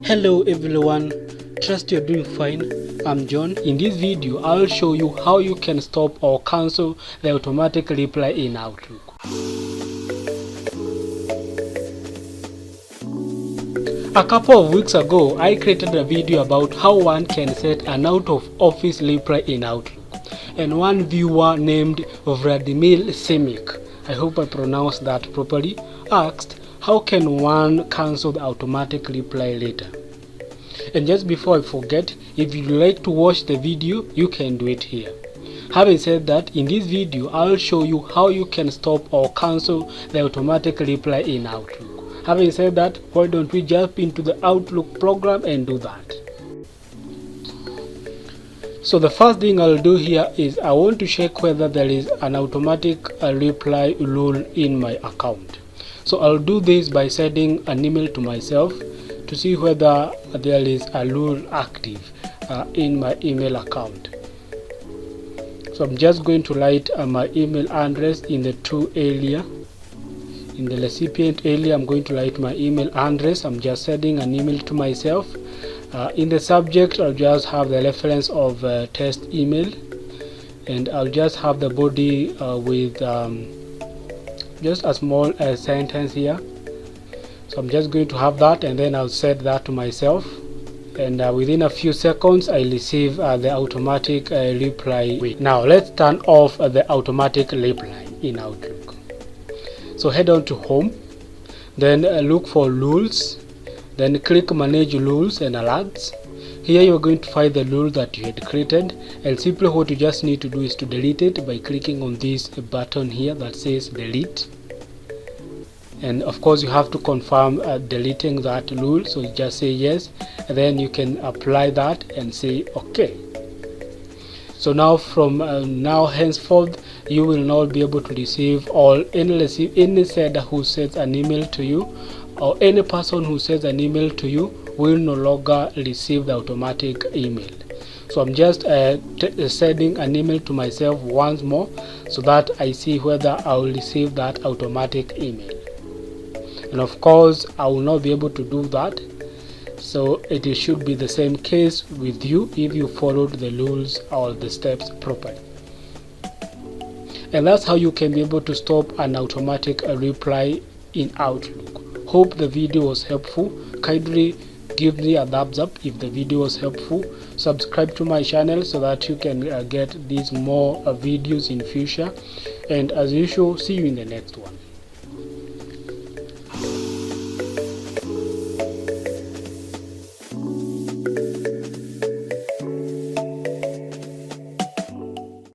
Hello everyone, trust you're doing fine. I'm John. In this video I'll show you how you can stop or cancel the automatic reply in Outlook. A couple of weeks ago I created a video about how one can set an out of office reply in Outlook, and one viewer named Vladimir Semik, I hope I pronounced that properly, asked how can one cancel the automatic reply later. And just before I forget, if you'd like to watch the video, you can do it here. Having said that, in this video I'll show you how you can stop or cancel the automatic reply in Outlook. Having said that, why don't we jump into the Outlook program and do that. So the first thing I'll do here is I want to check whether there is an automatic reply rule in my account. So I'll do this by sending an email to myself to see whether there is a rule active in my email account. So I'm just going to write my email address in the to area. In the recipient area, I'm going to write my email address. I'm just sending an email to myself. In the subject, I'll just have the reference of test email, and I'll just have the body with just a small sentence here. So I'm just going to have that, and then I'll set that to myself, and within a few seconds I receive the automatic reply. Now let's turn off the automatic reply in Outlook. So head on to home, then look for rules, then click manage rules and alerts. Here you're going to find the rule that you had created, and simply what you just need to do is to delete it by clicking on this button here that says delete. And of course you have to confirm deleting that rule, so you just say yes, and then you can apply that and say okay. So now from now henceforth you will not be able to receive any sender who sends an email to you, or any person who sends an email to you will no longer receive the automatic email. So I'm just sending an email to myself once more so that I see whether I will receive that automatic email. And of course I will not be able to do that, so it should be the same case with you if you followed the rules or the steps properly. And that's how you can be able to stop an automatic reply in Outlook. Hope the video was helpful. Kindly give me a thumbs up if the video was helpful. Subscribe to my channel so that you can get these more videos in future, and as usual, see you in the next one.